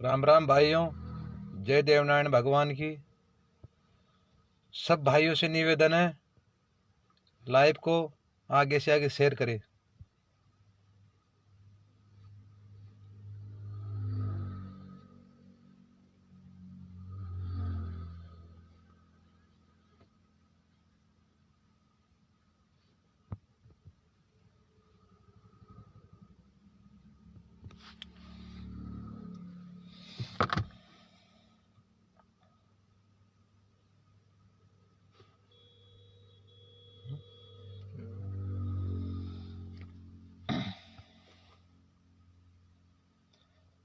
राम राम भाइयों, जय देवनारायण भगवान की। सब भाइयों से निवेदन है, लाइव को आगे से आगे शेयर करें।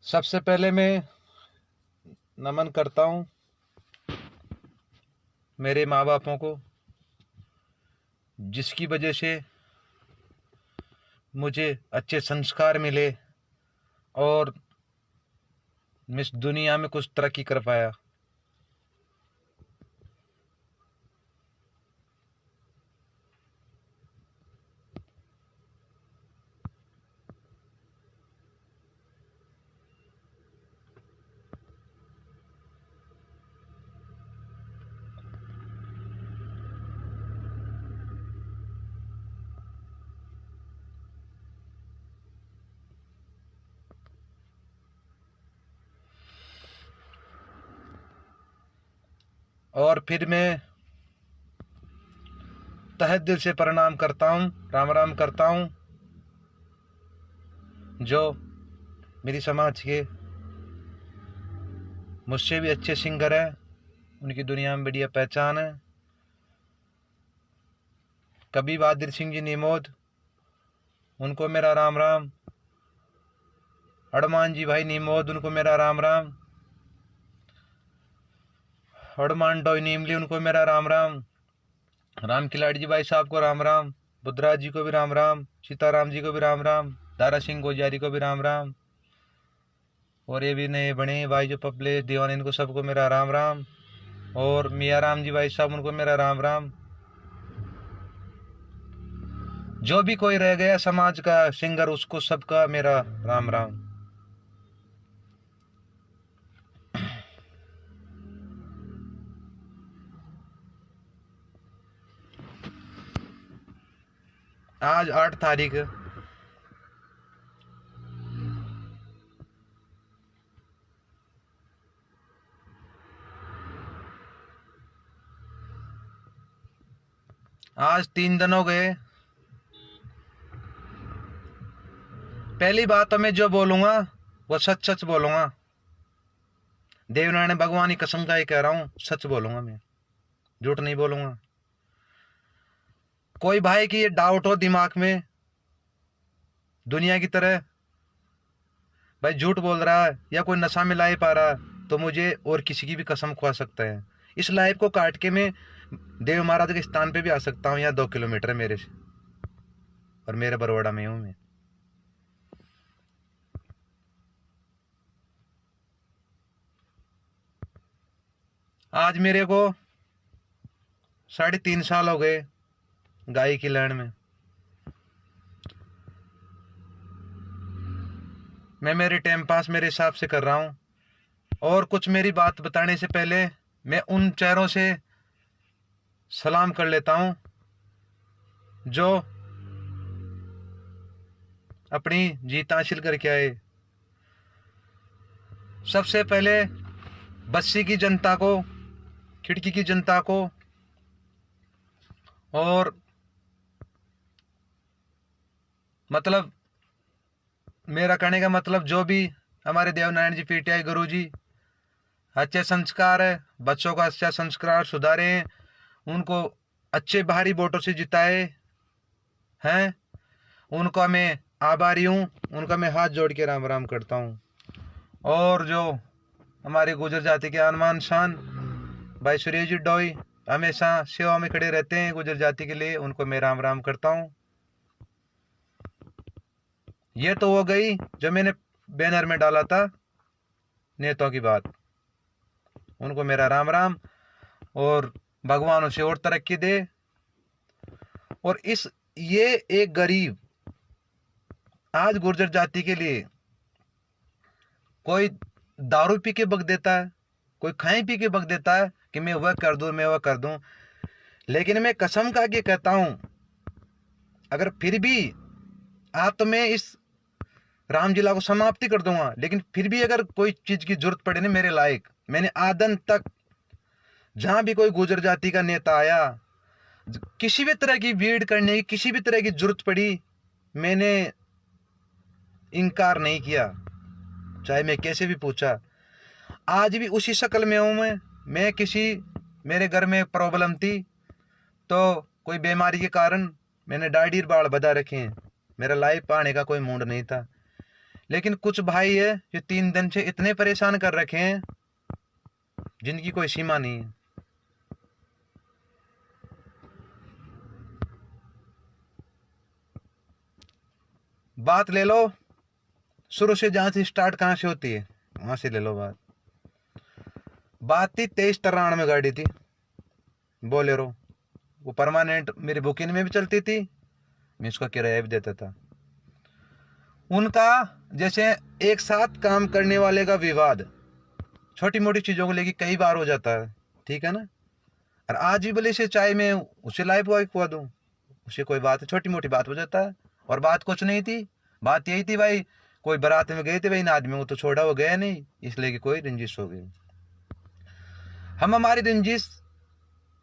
सबसे पहले मैं नमन करता हूँ मेरे माँ बापों को, जिसकी वजह से मुझे अच्छे संस्कार मिले और मैं इस दुनिया में कुछ तरक्की कर पाया। और फिर मैं तहे दिल से प्रणाम करता हूँ, राम राम करता हूँ जो मेरी समाज के मुझसे भी अच्छे सिंगर हैं, उनकी दुनिया में बढ़िया पहचान है। कभी बहादुर सिंह जी निमोद, उनको मेरा राम राम। हनुमान जी भाई निमोद, उनको मेरा राम राम। हनुमान डोई नीमली, उनको मेरा राम राम। राम खिलाड़ी जी भाई साहब को राम राम। बुद्धराज जी को भी राम राम। सीताराम जी को भी राम राम। दारा सिंह गोजारी को भी राम राम। और ये भी नए बने भाई जो पपले दीवान, इनको सबको मेरा राम राम। और मियाँ राम जी भाई साहब, उनको मेरा राम राम। जो भी कोई रह गया समाज का सिंगर, उसको सबका मेरा राम राम। आज 8 तारीख, आज 3 दिन हो गए। पहली बात तो मैं जो बोलूंगा वो सच सच बोलूंगा। देवनारायण भगवान की कसम का ही कह रहा हूँ, सच बोलूंगा मैं, झूठ नहीं बोलूंगा। कोई भाई की ये डाउट हो दिमाग में, दुनिया की तरह भाई झूठ बोल रहा है या कोई नशा में ला पा रहा है, तो मुझे और किसी की भी कसम खवा सकता है। इस लाइव को काट के मैं देव महाराज के स्थान पे भी आ सकता हूँ, यहाँ 2 किलोमीटर मेरे से, और मेरे बरवाड़ा में हूँ मैं। आज मेरे को 3.5 साल हो गए गाय की लाइन में। मैं मेरे टाइम पास मेरे हिसाब से कर रहा हूँ। और कुछ मेरी बात बताने से पहले मैं उन चेहरों से सलाम कर लेता हूँ जो अपनी जीत हासिल करके आए। सबसे पहले बस्सी की जनता को, खिड़की की जनता को, और मतलब मेरा कहने का मतलब जो भी हमारे देवनारायण जी पीटीआई गुरु जी अच्छे संस्कार है, बच्चों का अच्छा संस्कार सुधारे हैं, उनको अच्छे भारी वोटों से जिताए हैं, उनका मैं आभारी हूँ, उनका मैं हाथ जोड़ के राम राम करता हूँ। और जो हमारे गुजर जाति के अरमान शान भाई सुरेश जी डोई हमेशा सेवा में खड़े रहते हैं गुजर जाति के लिए, उनको मैं राम राम करता हूँ। ये तो हो गई जो मैंने बैनर में डाला था नेताओं की बात, उनको मेरा राम राम। और भगवान उसे और तरक्की दे। और ये एक गरीब आज गुर्जर जाति के लिए कोई दारू पी के बक देता है, कोई खाए पी के बक देता है कि मैं वह कर दूं, मैं वह कर दूं। लेकिन मैं कसम खा के कहता हूं, अगर फिर भी आज तो मैं इस राम जिला को समाप्ति कर दूंगा, लेकिन फिर भी अगर कोई चीज की जरूरत पड़े ना मेरे लायक, मैंने आदन तक जहां भी कोई गुजर जाति का नेता आया, किसी भी तरह की भीड़ करने की, किसी भी तरह की जरूरत पड़ी, मैंने इनकार नहीं किया, चाहे मैं कैसे भी पूछा। आज भी उसी शक्ल में हूं मैं किसी, मेरे घर में प्रॉब्लम थी तो कोई बीमारी के कारण मैंने दाढ़ी बाल बधा रखे हैं, मेरा लाइफ आने का कोई मूड नहीं था। लेकिन कुछ भाई है जो 3 दिन से इतने परेशान कर रखे हैं जिनकी कोई सीमा नहीं है। बात ले लो शुरू से, जहां से स्टार्ट कहां से होती है वहां से ले लो बात थी 2393 में गाड़ी थी बोलेरो, वो परमानेंट मेरी बुकिंग में भी चलती थी, मैं उसका किराया भी देता था। उनका जैसे एक साथ काम करने वाले का विवाद छोटी मोटी चीजों को लेकर कई बार हो जाता है, ठीक है ना। और आज भी बोले से चाहे मैं उसे लाइव बॉय खुआ दूं, उसे कोई बात है, छोटी मोटी बात हो जाता है। और बात कुछ नहीं थी, बात यही थी भाई कोई बारात में गए थे भाई, इन आदमी को तो छोड़ा, वो गया नहीं, इसलिए कि कोई रंजिश हो गई। हम हमारी रंजिश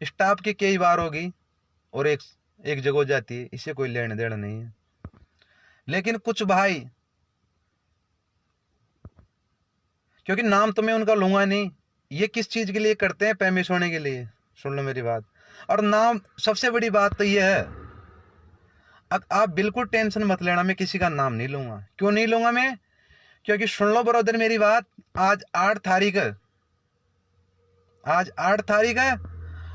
स्टाफ की कई बार होगी और एक जगह हो जाती है, इससे कोई लेने देना नहीं है। लेकिन कुछ भाई, क्योंकि नाम तो मैं उनका लूंगा नहीं, ये किस चीज के लिए करते हैं, पैमिश होने के लिए, सुन लो मेरी बात। और नाम, सबसे बड़ी बात तो ये है, आप बिल्कुल टेंशन मत लेना, मैं किसी का नाम नहीं लूंगा। क्यों नहीं लूंगा मैं? क्योंकि सुन लो ब्रदर मेरी बात, आज 8 तारीख है, आज 8 तारीख है,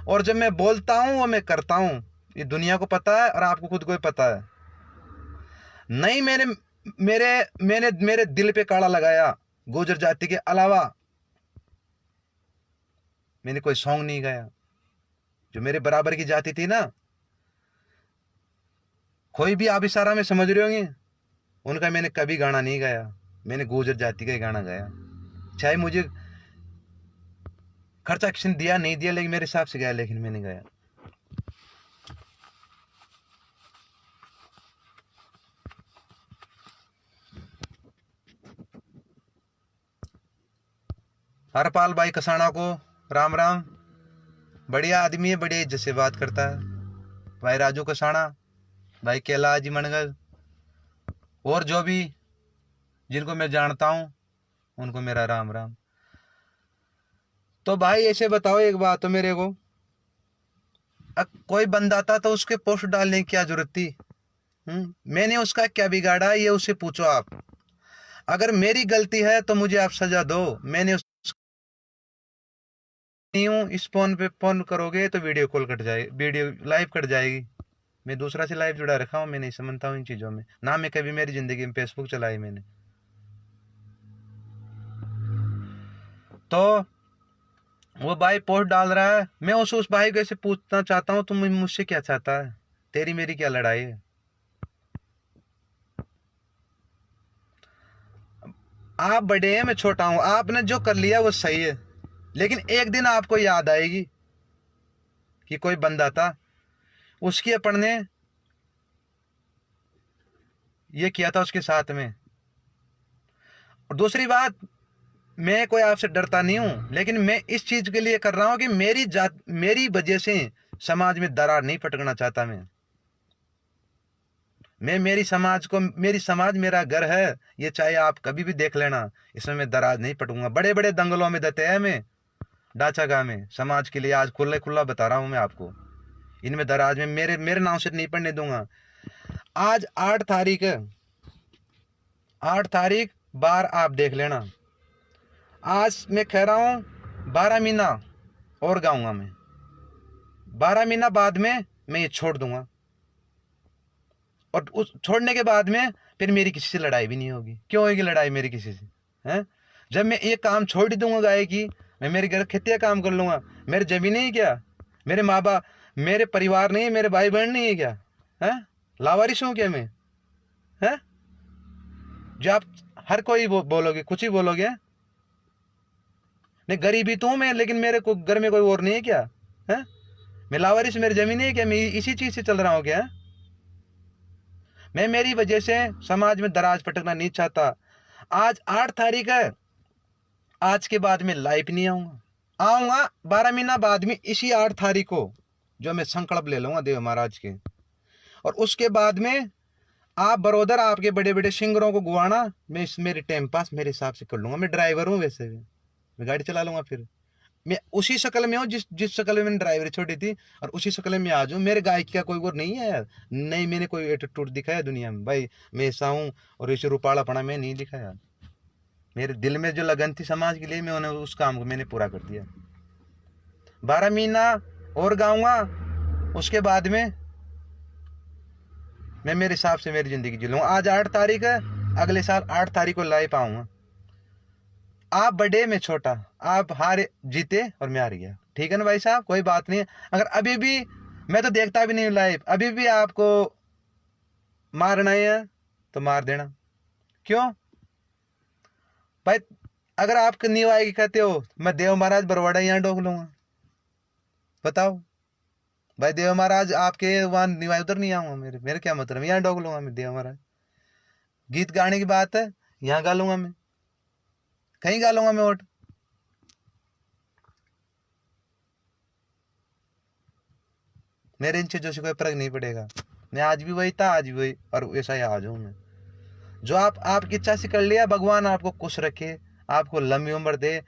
और जब मैं बोलता हूं वो मैं करता हूं, ये दुनिया को पता है और आपको खुद को भी पता है। नहीं मैंने दिल पे काड़ा लगाया, गुजर जाति के अलावा मैंने कोई सॉन्ग नहीं गाया। जो मेरे बराबर की जाति थी ना, कोई भी आप इशारा में समझ रहे होंगे, उनका मैंने कभी गाना नहीं गाया, मैंने गुजर जाति का ही गाना गाया। चाहे मुझे खर्चा किसी ने दिया नहीं दिया, लेकिन मेरे हिसाब से गाया, लेकिन मैंने गाया। हरपाल भाई कसाना को राम राम, बढ़िया आदमी है, बढ़िया इज्जत से बात करता है। भाई राजू कसाना, भाई कैलाश जी मनगल, और जो भी जिनको मैं जानता हूं उनको मेरा राम राम। तो भाई ऐसे बताओ एक बात, तो मेरे को कोई बंदा था तो उसके पोस्ट डालने की क्या जरूरत थी? मैंने उसका क्या बिगाड़ा, ये उससे पूछो आप। अगर मेरी गलती है तो मुझे आप सजा दो, मैंने नहीं हूं, इस फोन पे फोन करोगे तो वीडियो कॉल कट जाएगी, वीडियो लाइव कट जाएगी। मैं दूसरा से लाइव जुड़ा रखा हूं, मैं नहीं समझता हूं इन चीजों में, ना मैं कभी मेरी जिंदगी में फेसबुक चलाई मैंने। तो वो भाई पोस्ट डाल रहा है, मैं उस भाई को ऐसे पूछना चाहता हूं, तुम मुझसे क्या चाहता है? तेरी मेरी क्या लड़ाई है? आप बड़े हैं, मैं छोटा हूं, आपने जो कर लिया वो सही है, लेकिन एक दिन आपको याद आएगी कि कोई बंदा था, उसकी अपन ने ये किया था उसके साथ में। और दूसरी बात, मैं कोई आपसे डरता नहीं हूं, लेकिन मैं इस चीज के लिए कर रहा हूं कि मेरी वजह से समाज में दरार नहीं फटकना चाहता। मैं मेरी समाज मेरा घर है, ये चाहे आप कभी भी देख लेना, इसमें मैं दराज नहीं पटूंगा। बड़े बड़े दंगलों में देते हैं मैं डाचागा में समाज के लिए, आज खुला बता रहा हूं मैं आपको, इनमें दराज में मेरे नाम से नहीं पढ़ने दूंगा। आज 8 तारीख है, 8 तारीख बार आप देख लेना। आज मैं कह रहा हूं 12 महीना और गाऊंगा मैं, 12 महीना बाद में मैं ये छोड़ दूंगा, और उस छोड़ने के बाद में फिर मेरी किसी से लड़ाई भी नहीं होगी। क्यों होगी लड़ाई मेरी किसी से? हैं? जब मैं एक काम छोड़ ही दूंगा गाय की, मैं मेरे घर खेती काम कर लूंगा, मेरे जमीन नहीं है क्या, मेरे माँ बाप, मेरे परिवार नहीं है, मेरे भाई बहन नहीं है क्या? है लावारिश हूं क्या मैं? है जो आप हर कोई बोलोगे, कुछ ही बोलोगे, मैं गरीबी तो हूँ मैं, लेकिन मेरे को घर में कोई और नहीं है क्या? है मैं लावारिस, मेरी जमीन है क्या? मैं इसी चीज से चल रहा हूँ क्या? मैं मेरी वजह से समाज में दराज पटकना नहीं चाहता। आज 8 तारीख है, आज के बाद में लाइव नहीं आऊंगा 12 महीना बाद में इसी 8 तारीख को जो मैं संकल्प ले लूंगा देव महाराज के। और उसके बाद में आप बरोदर आपके बड़े बड़े सिंगरों को गुवाना, मैं मेरे टाइम पास मेरे हिसाब से कर लूंगा। मैं ड्राइवर हूँ, वैसे भी मैं गाड़ी चला लूंगा। फिर मैं उसी शक्ल में हूँ जिस शक्ल में मैंने ड्राइवरी छोड़ी थी, और उसी शक्ल में आ जाऊँ। मेरे गायक का कोई और नहीं है यार। नहीं मैंने कोई एटीट्यूड दिखाया दुनिया में भाई, मैं ऐसा हूँ और ऐसे रुपालापना मैं नहीं दिखाया। मेरे दिल में जो लगन थी समाज के लिए, मैं उन्हें उस काम को मैंने पूरा कर दिया। 12 महीना और गाऊंगा, उसके बाद में मैं मेरे हिसाब से मेरी जिंदगी जी लूंगा। आज 8 तारीख है, अगले साल 8 तारीख को लाइव आऊंगा। आप बड़े में छोटा, आप हारे जीते और मैं हार गया, ठीक है ना भाई साहब? कोई बात नहीं। अगर अभी भी, मैं तो देखता भी नहीं लाइव, अभी भी आपको मारना है तो मार देना। क्यों भाई? अगर आप नींव आएगी कहते हो, मैं देव महाराज बरवाड़ा यहाँ डोक लूंगा, बताओ भाई। देव महाराज आपके वहां नींव उधर नहीं आऊंगा, मेरे क्या मतलब, यहाँ डोक लूंगा मैं देव महाराज। गीत गाने की बात है, यहाँ गा लूंगा मैं, कहीं गा लूंगा मैं वोट। मेरे इन चीजों से कोई फर्क नहीं पड़ेगा। मैं आज भी वही था, आज भी वही, और वैसा ही आज हूं मैं। जो आपकी इच्छा से कर लिया, भगवान आपको खुश रखे, आपको लंबी उम्र दे।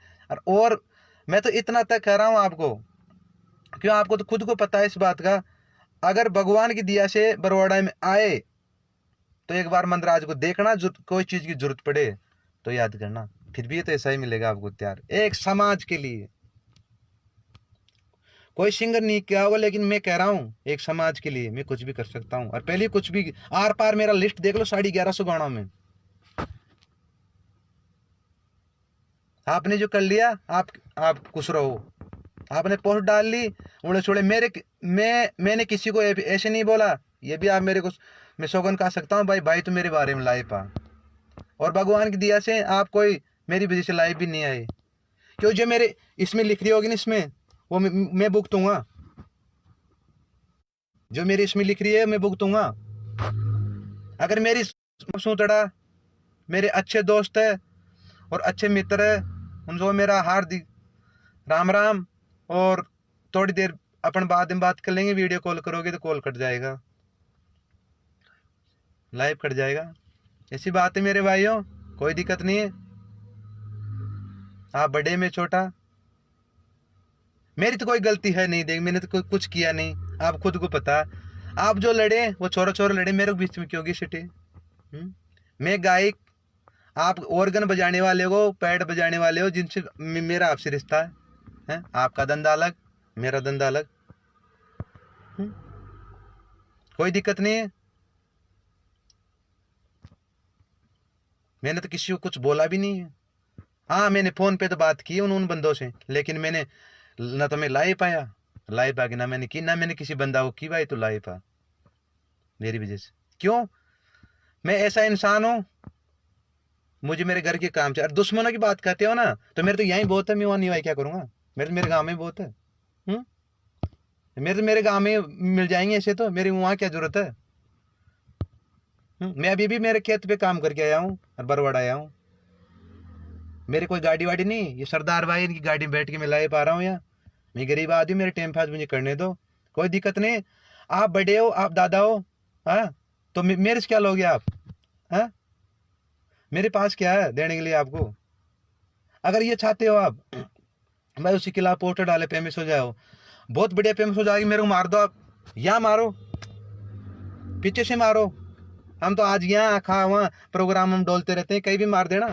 और मैं तो इतना तक कह रहा हूं आपको, क्यों आपको तो खुद को पता है इस बात का। अगर भगवान की दिया से बरवाड़ा में आए तो एक बार मंदराज को देखना, कोई चीज की जरूरत पड़े तो याद करना, फिर भी तो ऐसा ही मिलेगा आपको तैयार। एक समाज के लिए कोई सिंगर नहीं किया होगा, लेकिन मैं कह रहा हूँ एक समाज के लिए मैं कुछ भी कर सकता हूँ। और पहले कुछ भी आर पार मेरा लिस्ट देख लो, 1150 गानों में आपने जो कर लिया, आप खुश रहो। आपने पोस्ट डाल ली उड़े छोड़े, मैंने किसी को ऐसे नहीं बोला। ये भी आप मेरे को, मैं सौगन कह सकता हूँ भाई तो मेरे बारे में लाइव आ, और भगवान की दिया से आप कोई मेरी वजह से लाइव भी नहीं आए। क्यों? जो मेरे इसमें लिख रही होगी ना, इसमें वो मैं भुगतूंगा। जो मेरी इसमें लिख रही है मैं भुगतूंगा। अगर मेरी सूतड़ा मेरे अच्छे दोस्त है और अच्छे मित्र है, उनको मेरा हार्दिक राम राम। और थोड़ी देर अपन बाद में बात कर लेंगे। वीडियो कॉल करोगे तो कॉल कट जाएगा, लाइव कट जाएगा। ऐसी बात है मेरे भाइयों, कोई दिक्कत नहीं है। आप बड़े में छोटा, मेरी तो कोई गलती है नहीं, देख मैंने तो कोई कुछ किया नहीं, आप खुद को पता। आप जो लड़े वो छोरा छोरा लड़े, मेरे बीच में क्यों सिटे? मैं गायक, आप ऑर्गन बजाने वाले हो, पैड बजाने वाले हो, जिनसे मेरा आपसे रिश्ता है? आपका धंधा अलग, मेरा धंधा अलग। कोई दिक्कत नहीं है। मैंने तो किसी को कुछ बोला भी नहीं है। हाँ मैंने फोन पे तो बात की उन बंदों से, लेकिन मैंने ना तो मैं लाइव आया, लाइव आके ना मैंने की, ना मैंने किसी बंदा को की भाई तो लाइव आ मेरी वजह से। क्यों? मैं ऐसा इंसान हूं, मुझे मेरे घर के काम से। और दुश्मनों की बात करते हो ना, तो मेरे तो यहीं बहुत है, मैं वहां नहीं भाई क्या करूंगा? मेरे गांव में बहुत है। मेरे गांव में मिल जाएंगे ऐसे, तो मेरी वहां क्या जरूरत है? मैं अभी भी मेरे खेत पे काम करके आया हूँ और बरवाड़ा आया हूँ। मेरी कोई गाड़ी वाड़ी नहीं, ये सरदार भाई इनकी गाड़ी में बैठ के मैं ला पा रहा हूँ यहाँ। मैं गरीब आदमी, मेरे टाइम पास मुझे करने दो, कोई दिक्कत नहीं। आप बड़े हो, आप दादा हो, हाँ तो मेरे से क्या लोगे आप? हाँ मेरे पास क्या है देने के लिए आपको? अगर ये चाहते हो आप भाई उसी के खिलाफ पोस्टर डाले, फेमस हो जाओ, बहुत बढ़िया फेमस हो जाएगी। मेरे को मार दो आप, यहाँ मारो, पीछे से मारो। हम तो आज यहाँ खा वहाँ प्रोग्राम हम डोलते रहते हैं, कहीं भी मार देना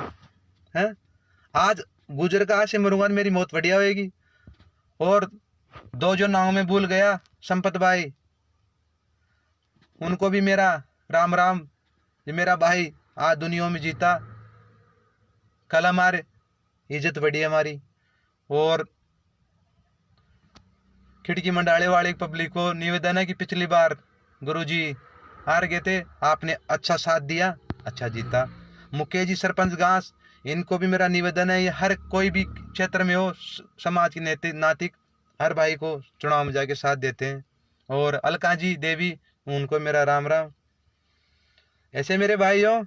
है। आज गुजर का आज से मरूंगा, मेरी मौत बढ़िया होगी। और दो जो नाव में भूल गया, संपत भाई, उनको भी मेरा राम राम। ये मेरा भाई आज दुनिया में जीता, कल हमारे इज्जत बढ़ी हमारी। और खिड़की मंडाले वाले पब्लिक को निवेदन है कि पिछली बार गुरुजी हार गए थे, आपने अच्छा साथ दिया, अच्छा जीता। मुकेश जी सरपंच घास, इनको भी मेरा निवेदन है, ये हर कोई भी क्षेत्र में हो, समाज की नैतिक नातिक हर भाई को चुनाव में जाके साथ देते हैं। और अलका जी देवी, उनको मेरा राम राम। ऐसे मेरे भाइयों,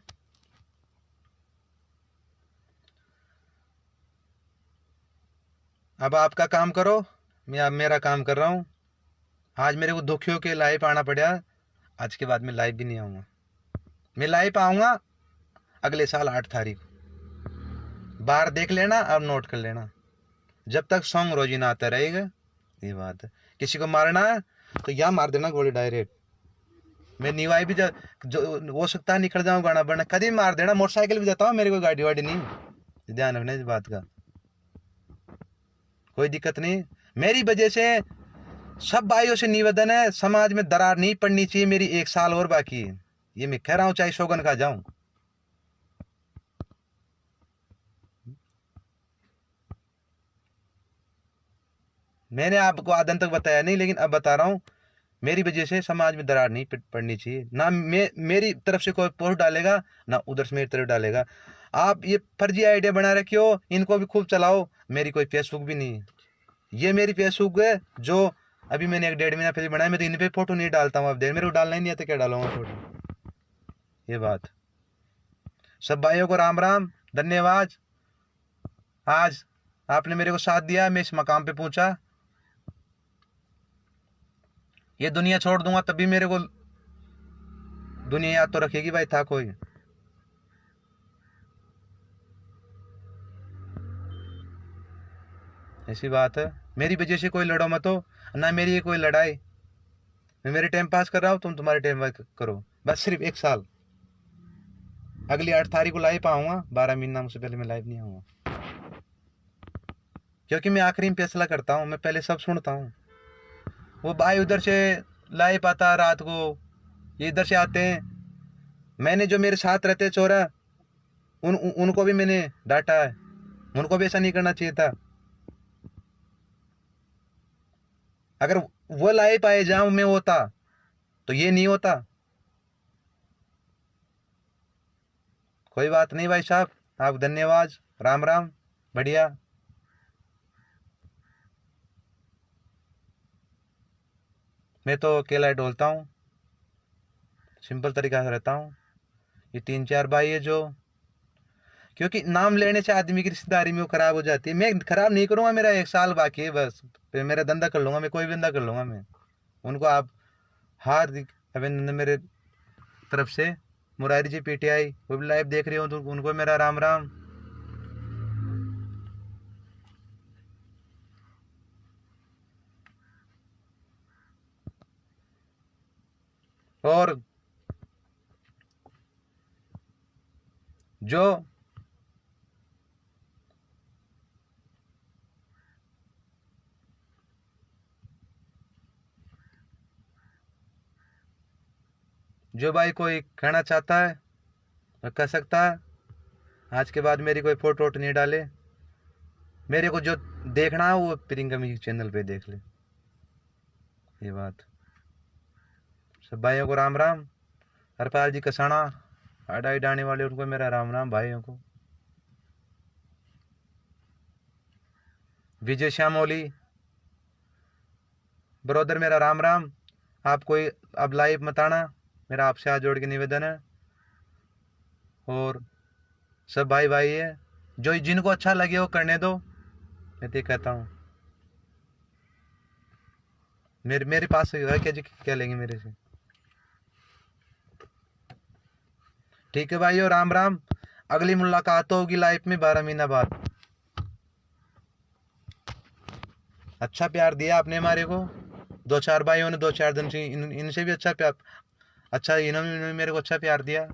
अब आपका काम करो, मैं अब मेरा काम कर रहा हूँ। आज मेरे को दुखियों के लाइव आना पड़ा, आज के बाद मैं लाइव भी नहीं आऊँगा। मैं लाइव आऊँगा अगले साल 8 तारीख। बाहर देख लेना, अब नोट कर लेना, जब तक सॉन्ग रोजी ना आता रहेगा। ये बात है, किसी को मारना है तो यहाँ मार देना गोली डायरेक्ट। मैं निवाई भी जो हो सकता है निकल जाऊँ गाना बढ़ना, कभी मार देना, मोटरसाइकिल भी जाता हूँ, मेरी कोई गाड़ी वाड़ी नहीं। ध्यान रखना इस बात का, कोई दिक्कत नहीं। मेरी वजह से सब भाइयों से निवेदन है, समाज में दरार नहीं पड़नी चाहिए। मेरी 1 साल और बाकी है, ये मैं कह रहा हूँ, चाहे सौगन खा जाऊं। मैंने आपको आदन तक बताया नहीं, लेकिन अब बता रहा हूँ, मेरी वजह से समाज में दरार नहीं पड़नी चाहिए। ना मेरी तरफ से कोई पोस्ट डालेगा, ना उधर से मेरी तरफ डालेगा। आप ये फर्जी आइडिया बना रखे हो, इनको भी खूब चलाओ। मेरी कोई फेसबुक भी नहीं है, ये मेरी फेसबुक है जो अभी मैंने 1 डेढ़ महीना पहले बनाया। मैं तो इन पे फोटो नहीं डालता हूँ, अब मेरे को डालना ही नहीं आता, क्या डालूंगा फोटो। ये बात, सब भाइयों को राम राम, धन्यवाद। आज आपने मेरे को साथ दिया, मैं इस मकाम पे पहुंचा। ये दुनिया छोड़ दूंगा तभी मेरे को दुनिया याद तो रखेगी, भाई था कोई। ऐसी बात है, मेरी वजह से कोई लड़ो मत हो, ना मेरी ये कोई लड़ाई। मैं मेरे टाइम पास कर रहा हूँ, तुम तुम्हारे टाइम पास करो, बस सिर्फ 1 साल। अगली 8 तारीख को लाइव आऊंगा, 12 महीना से पहले मैं लाइव नहीं आऊंगा, क्योंकि मैं आखिरी में फैसला करता हूँ, मैं पहले सब सुनता हूँ। वो भाई उधर से लाइव आता रात को, ये इधर से आते हैं। मैंने जो मेरे साथ रहते चोरा, उनको भी मैंने डांटा है, उनको भी ऐसा नहीं करना चाहिए था। अगर वो लाइव आए जहां मैं होता तो ये नहीं होता। कोई बात नहीं भाई साहब, आप धन्यवाद, राम राम, बढ़िया। मैं तो अकेला ही डोलता हूँ, सिंपल तरीका से रहता हूँ। ये 3 4 भाई है जो, क्योंकि नाम लेने से आदमी की रिश्तेदारी में वो खराब हो जाती है। मैं खराब नहीं करूंगा, मेरा 1 साल बाकी है बस, फिर मेरा धंधा कर लूंगा, मैं कोई भी धंधा कर लूंगा मैं। उनको आप हार्दिक अभिनंदन मेरे तरफ से। मुरारी जी पीटीआई वो भी लाइव देख रही हो तो उनको मेरा राम राम। और जो जो भाई कोई कहना चाहता है वो कह सकता है। आज के बाद मेरी कोई फोटो वोटो नहीं डाले। मेरे को जो देखना है वो प्रियंका म्यूजिक चैनल पे देख ले। ये बात, सब भाइयों को राम राम। हरपाल जी कसाना, अडाई डाने वाले, उनको मेरा राम राम भाइयों को। विजय श्यामोली ब्रदर, मेरा राम राम। आप कोई अब लाइव मत आना, मेरा आपसे हाथ जोड़ के निवेदन है। और सब भाई भाई है, जो जिनको अच्छा लगे वो करने दो, मैं तो कहता हूँ। मेरे पास है क्या, क्या लेंगे मेरे से। ठीक है भाइयों, राम राम। अगली मुलाकात होगी लाइफ में 12 महीना बाद। अच्छा प्यार दिया आपने हमारे को, 2 4 भाइयों ने 2 4 दिन से इनसे भी अच्छा प्यार, अच्छा इन्होंने मेरे को अच्छा प्यार दिया।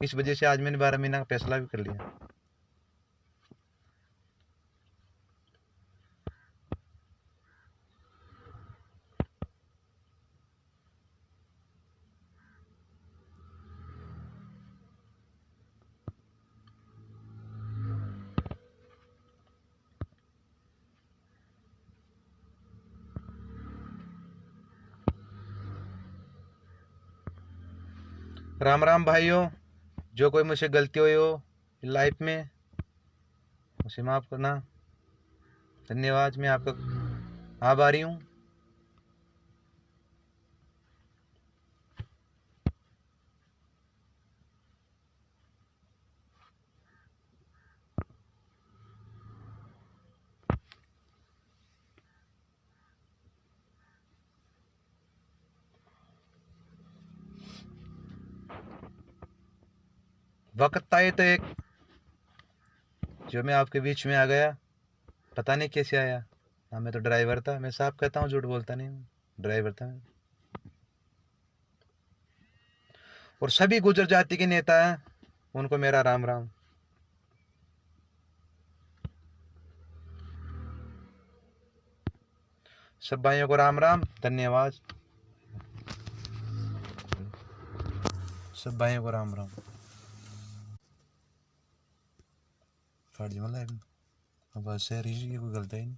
इस वजह से आज मैंने 12 महीना का फैसला भी कर लिया। राम राम भाइयों, जो कोई मुझसे गलती हुई हो लाइफ में उसे माफ़ करना। धन्यवाद, मैं आपका आभारी हूँ। वक्त आए तो एक जो मैं आपके बीच में आ गया, पता नहीं कैसे आया। हाँ, मैं तो ड्राइवर था, मैं साफ कहता हूँ, झूठ बोलता नहीं हूँ, ड्राइवर था मैं। और सभी गुजर जाति के नेता हैं, उनको मेरा राम राम। सब भाइयों को राम राम, धन्यवाद। सब भाइयों को राम राम। फट जी मतलब अब शहरी कोई गलत है नहीं।